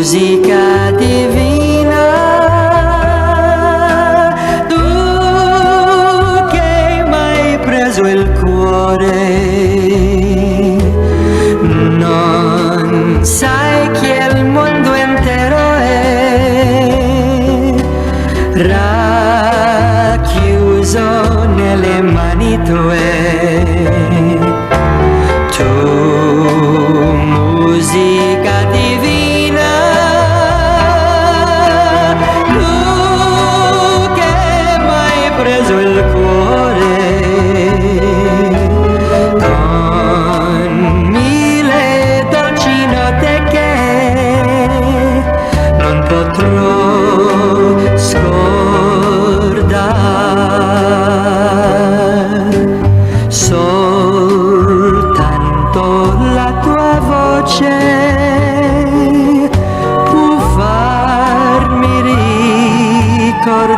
musica divina, tu che m'hai preso il cuore, non sai che il mondo intero è racchiuso nelle mani tue. Tu musica divina, tu che m'hai preso il cuore, con mille dolci note che non potrò scordare. Soltanto la tua voce può farmi ricordare